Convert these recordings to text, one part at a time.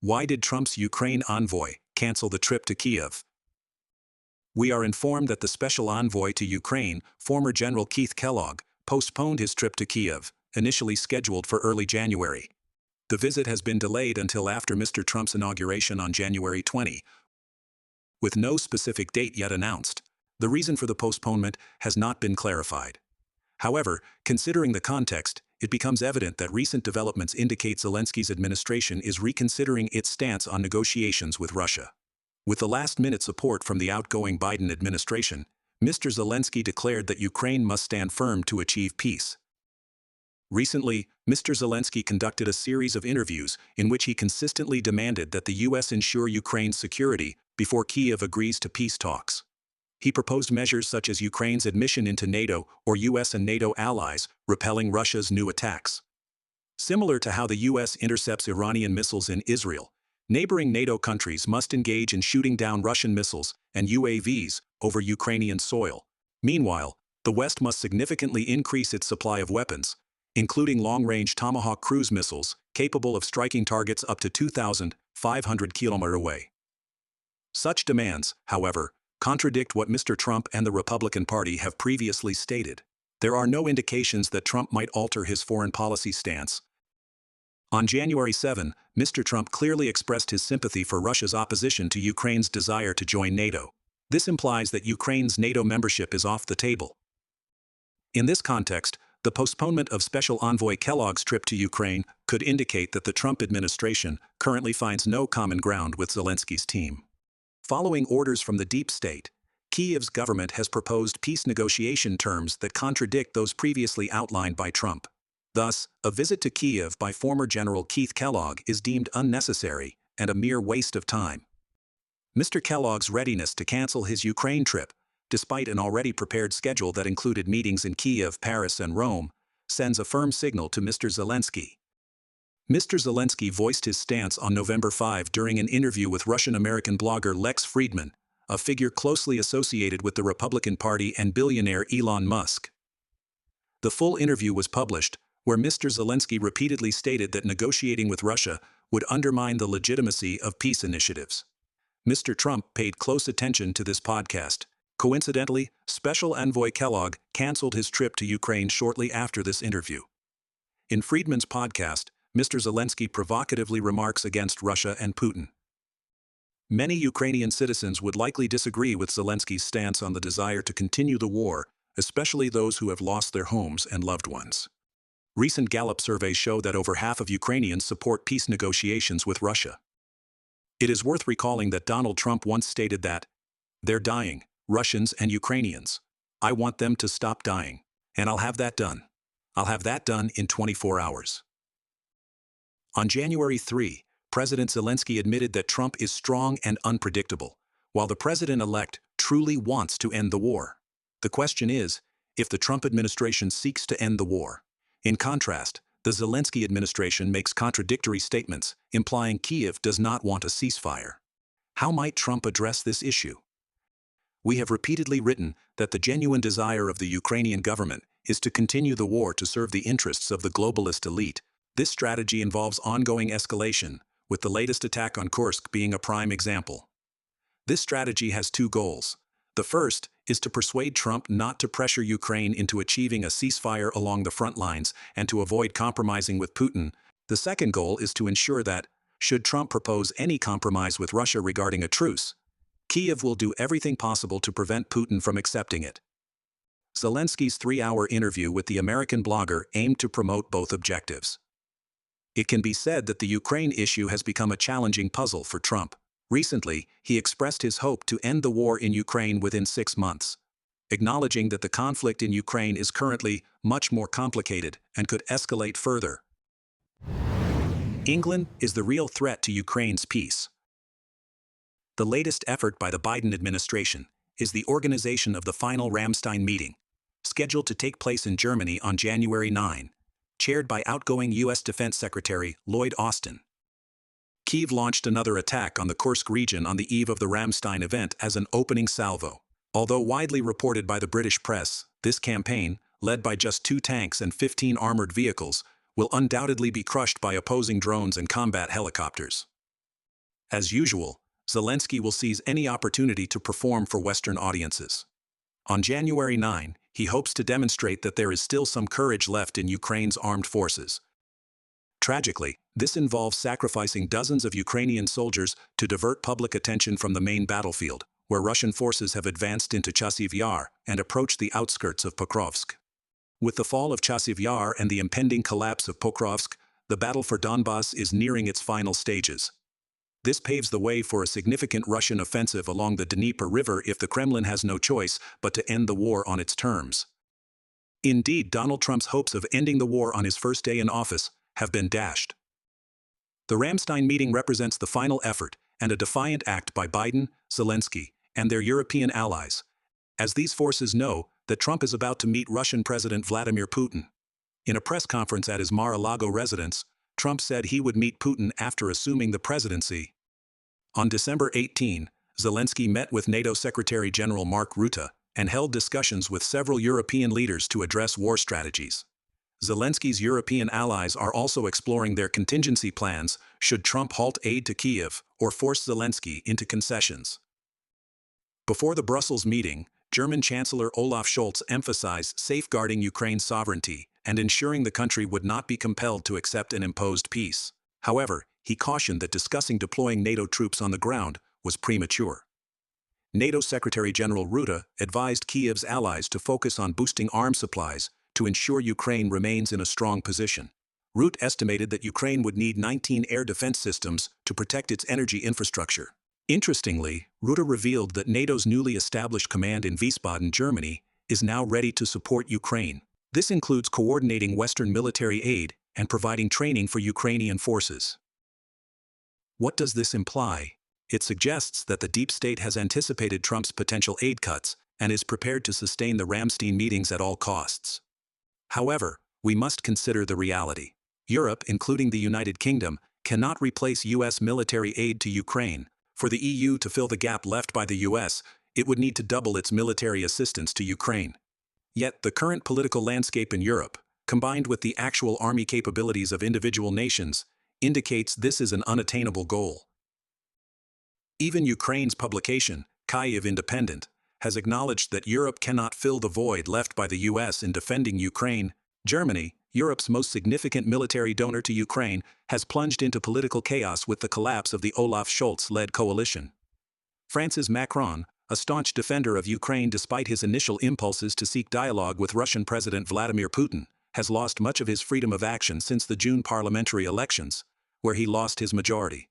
Why did Trump's Ukraine envoy cancel the trip to Kyiv? We are informed that the special envoy to Ukraine, former General Keith Kellogg, postponed his trip to Kyiv, initially scheduled for early January. The visit has been delayed until after Mr. Trump's inauguration on January 20, with no specific date yet announced. The reason for the postponement has not been clarified. However, considering the context, it becomes evident that recent developments indicate Zelensky's administration is reconsidering its stance on negotiations with Russia. With the last-minute support from the outgoing Biden administration, Mr. Zelensky declared that Ukraine must stand firm to achieve peace. Recently, Mr. Zelensky conducted a series of interviews in which he consistently demanded that the U.S. ensure Ukraine's security before Kyiv agrees to peace talks. He proposed measures such as Ukraine's admission into NATO or U.S. and NATO allies, repelling Russia's new attacks. Similar to how the U.S. intercepts Iranian missiles in Israel, neighboring NATO countries must engage in shooting down Russian missiles and UAVs over Ukrainian soil. Meanwhile, the West must significantly increase its supply of weapons, including long-range Tomahawk cruise missiles capable of striking targets up to 2,500 kilometers away. Such demands, however, contradict what Mr. Trump and the Republican Party have previously stated. There are no indications that Trump might alter his foreign policy stance. On January 7, Mr. Trump clearly expressed his sympathy for Russia's opposition to Ukraine's desire to join NATO. This implies that Ukraine's NATO membership is off the table. In this context, the postponement of Special Envoy Kellogg's trip to Ukraine could indicate that the Trump administration currently finds no common ground with Zelensky's team. Following orders from the deep state, Kyiv's government has proposed peace negotiation terms that contradict those previously outlined by Trump. Thus, a visit to Kyiv by former General Keith Kellogg is deemed unnecessary and a mere waste of time. Mr. Kellogg's readiness to cancel his Ukraine trip, despite an already prepared schedule that included meetings in Kyiv, Paris, and Rome, sends a firm signal to Mr. Zelensky. Mr. Zelensky voiced his stance on November 5 during an interview with Russian-American blogger Lex Fridman, a figure closely associated with the Republican Party and billionaire Elon Musk. The full interview was published, where Mr. Zelensky repeatedly stated that negotiating with Russia would undermine the legitimacy of peace initiatives. Mr. Trump paid close attention to this podcast. Coincidentally, Special Envoy Kellogg canceled his trip to Ukraine shortly after this interview. In Friedman's podcast, Mr. Zelensky provocatively remarks against Russia and Putin. Many Ukrainian citizens would likely disagree with Zelensky's stance on the desire to continue the war, especially those who have lost their homes and loved ones. Recent Gallup surveys show that over half of Ukrainians support peace negotiations with Russia. It is worth recalling that Donald Trump once stated that, "They're dying, Russians and Ukrainians. I want them to stop dying, and I'll have that done. I'll have that done in 24 hours." On January 3, President Zelensky admitted that Trump is strong and unpredictable, while the president-elect truly wants to end the war. The question is, if the Trump administration seeks to end the war. In contrast, the Zelensky administration makes contradictory statements, implying Kyiv does not want a ceasefire. How might Trump address this issue? We have repeatedly written that the genuine desire of the Ukrainian government is to continue the war to serve the interests of the globalist elite. This strategy involves ongoing escalation, with the latest attack on Kursk being a prime example. This strategy has two goals. The first is to persuade Trump not to pressure Ukraine into achieving a ceasefire along the front lines and to avoid compromising with Putin. The second goal is to ensure that, should Trump propose any compromise with Russia regarding a truce, Kyiv will do everything possible to prevent Putin from accepting it. Zelensky's 3-hour interview with the American blogger aimed to promote both objectives. It can be said that the Ukraine issue has become a challenging puzzle for Trump. Recently, he expressed his hope to end the war in Ukraine within 6 months, acknowledging that the conflict in Ukraine is currently much more complicated and could escalate further. England is the real threat to Ukraine's peace. The latest effort by the Biden administration is the organization of the final Ramstein meeting, scheduled to take place in Germany on January 9, chaired by outgoing U.S. Defense Secretary Lloyd Austin. Kyiv launched another attack on the Kursk region on the eve of the Ramstein event as an opening salvo. Although widely reported by the British press, this campaign, led by just 2 tanks and 15 armored vehicles, will undoubtedly be crushed by opposing drones and combat helicopters. As usual, Zelensky will seize any opportunity to perform for Western audiences. On January 9, he hopes to demonstrate that there is still some courage left in Ukraine's armed forces. Tragically, this involves sacrificing dozens of Ukrainian soldiers to divert public attention from the main battlefield, where Russian forces have advanced into Chasiv Yar and approached the outskirts of Pokrovsk. With the fall of Chasiv Yar and the impending collapse of Pokrovsk, the battle for Donbass is nearing its final stages. This paves the way for a significant Russian offensive along the Dnieper River if the Kremlin has no choice but to end the war on its terms. Indeed, Donald Trump's hopes of ending the war on his first day in office have been dashed. The Ramstein meeting represents the final effort and a defiant act by Biden, Zelensky, and their European allies, as these forces know that Trump is about to meet Russian President Vladimir Putin. In a press conference at his Mar-a-Lago residence, Trump said he would meet Putin after assuming the presidency. On December 18, Zelensky met with NATO Secretary General Mark Rutte and held discussions with several European leaders to address war strategies. Zelensky's European allies are also exploring their contingency plans should Trump halt aid to Kyiv or force Zelensky into concessions. Before the Brussels meeting, German Chancellor Olaf Scholz emphasized safeguarding Ukraine's sovereignty and ensuring the country would not be compelled to accept an imposed peace. However, he cautioned that discussing deploying NATO troops on the ground was premature. NATO Secretary General Rutte advised Kyiv's allies to focus on boosting arms supplies to ensure Ukraine remains in a strong position. Rutte estimated that Ukraine would need 19 air defense systems to protect its energy infrastructure. Interestingly, Rutte revealed that NATO's newly established command in Wiesbaden, Germany, is now ready to support Ukraine. This includes coordinating Western military aid and providing training for Ukrainian forces. What does this imply? It suggests that the deep state has anticipated Trump's potential aid cuts and is prepared to sustain the Ramstein meetings at all costs. However, we must consider the reality. Europe, including the United Kingdom, cannot replace U.S. military aid to Ukraine. For the EU to fill the gap left by the U.S., it would need to double its military assistance to Ukraine. Yet the current political landscape in Europe, combined with the actual army capabilities of individual nations, indicates this is an unattainable goal. Even Ukraine's publication, Kyiv Independent, has acknowledged that Europe cannot fill the void left by the U.S. in defending Ukraine. Germany, Europe's most significant military donor to Ukraine, has plunged into political chaos with the collapse of the Olaf Scholz-led coalition. France's Macron, a staunch defender of Ukraine despite his initial impulses to seek dialogue with Russian President Vladimir Putin, has lost much of his freedom of action since the June parliamentary elections, where he lost his majority.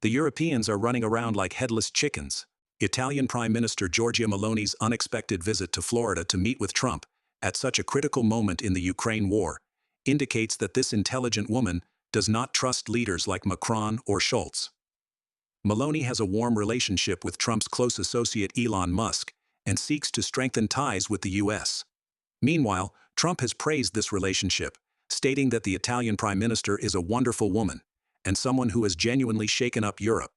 The Europeans are running around like headless chickens. Italian Prime Minister Giorgia Meloni's unexpected visit to Florida to meet with Trump, at such a critical moment in the Ukraine war, indicates that this intelligent woman does not trust leaders like Macron or Scholz. Meloni has a warm relationship with Trump's close associate Elon Musk and seeks to strengthen ties with the U.S. Meanwhile, Trump has praised this relationship, stating that the Italian Prime Minister is a wonderful woman and someone who has genuinely shaken up Europe.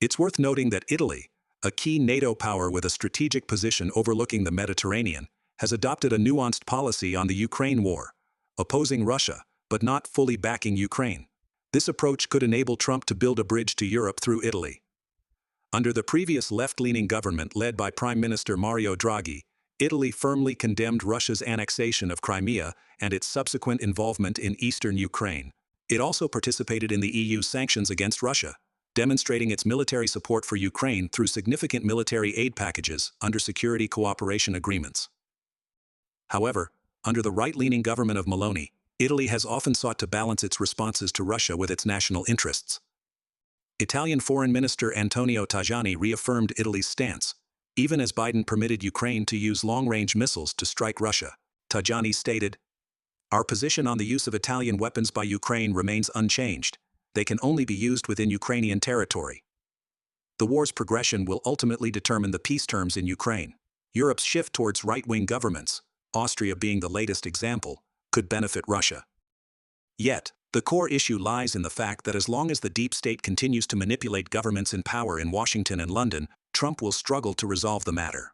It's worth noting that Italy, a key NATO power with a strategic position overlooking the Mediterranean, has adopted a nuanced policy on the Ukraine war, opposing Russia, but not fully backing Ukraine. This approach could enable Trump to build a bridge to Europe through Italy. Under the previous left-leaning government led by Prime Minister Mario Draghi, Italy firmly condemned Russia's annexation of Crimea and its subsequent involvement in eastern Ukraine. It also participated in the EU's sanctions against Russia, demonstrating its military support for Ukraine through significant military aid packages under security cooperation agreements. However, under the right-leaning government of Meloni, Italy has often sought to balance its responses to Russia with its national interests. Italian Foreign Minister Antonio Tajani reaffirmed Italy's stance, even as Biden permitted Ukraine to use long-range missiles to strike Russia. Tajani stated, "Our position on the use of Italian weapons by Ukraine remains unchanged. They can only be used within Ukrainian territory. The war's progression will ultimately determine the peace terms in Ukraine. Europe's shift towards right-wing governments, Austria being the latest example, could benefit Russia." Yet, the core issue lies in the fact that as long as the deep state continues to manipulate governments in power in Washington and London, Trump will struggle to resolve the matter.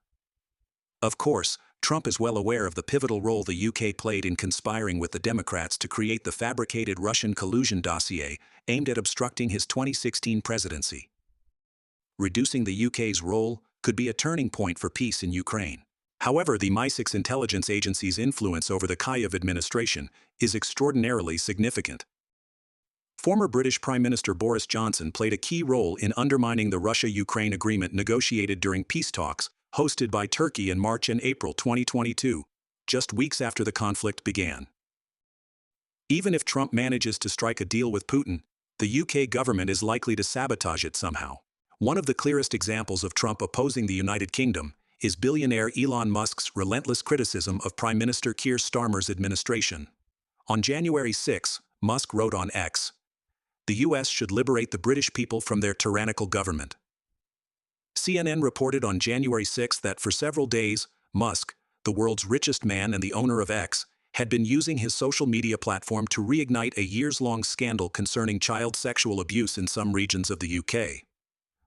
Of course, Trump is well aware of the pivotal role the UK played in conspiring with the Democrats to create the fabricated Russian collusion dossier aimed at obstructing his 2016 presidency. Reducing the UK's role could be a turning point for peace in Ukraine. However, the MI6 intelligence agency's influence over the Kyiv administration is extraordinarily significant. Former British Prime Minister Boris Johnson played a key role in undermining the Russia-Ukraine agreement negotiated during peace talks hosted by Turkey in March and April 2022, just weeks after the conflict began. Even if Trump manages to strike a deal with Putin, the UK government is likely to sabotage it somehow. One of the clearest examples of Trump opposing the United Kingdom is billionaire Elon Musk's relentless criticism of Prime Minister Keir Starmer's administration. On January 6, Musk wrote on X, "The US should liberate the British people from their tyrannical government." CNN reported on January 6 that for several days, Musk, the world's richest man and the owner of X, had been using his social media platform to reignite a years-long scandal concerning child sexual abuse in some regions of the UK.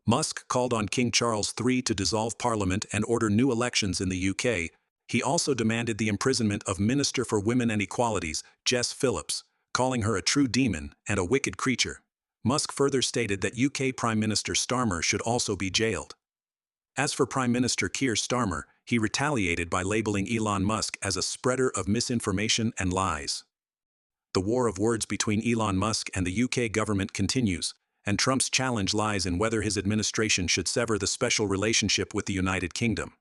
Musk called on King Charles III to dissolve Parliament and order new elections in the UK. He also demanded the imprisonment of Minister for Women and Equalities, Jess Phillips, calling her a true demon and a wicked creature. Musk further stated that UK Prime Minister Starmer should also be jailed. As for Prime Minister Keir Starmer, he retaliated by labeling Elon Musk as a spreader of misinformation and lies. The war of words between Elon Musk and the UK government continues, and Trump's challenge lies in whether his administration should sever the special relationship with the United Kingdom.